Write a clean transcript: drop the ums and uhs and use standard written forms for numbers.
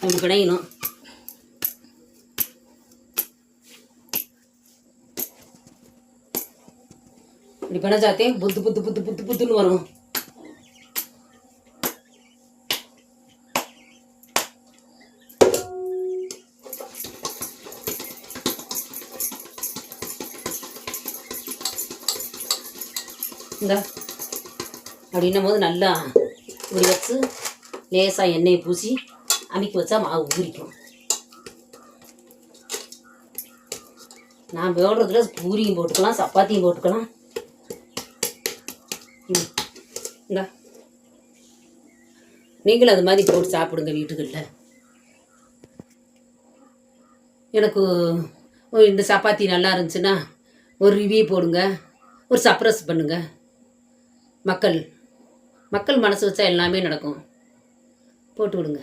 நம்ம பிணையணும். இப்படி பிணைச்சாத்தே புத்து புத்து புத்து புத்து புத்துன்னு வரும். இந்த அப்படின்னும் போது நல்லா இப்படி வச்சு லேசாக எண்ணெயை பூசி அமுக்கி வச்சா மாவு ஊறிக்கும். நான் போடுறதுல பூரியும் போட்டுக்கலாம், சப்பாத்தியும் போட்டுக்கலாம். இந்த நீங்களும் அது மாதிரி போட்டு சாப்பிடுங்க வீட்டுகளில். எனக்கு இந்த சப்பாத்தி நல்லா இருந்துச்சுன்னா ஒரு ரிவ்யூ போடுங்க, ஒரு சப்ரைஸ் பண்ணுங்கள். மக்கள் மனசு வச்சா எல்லாமே நடக்கும். போட்டு விடுங்க.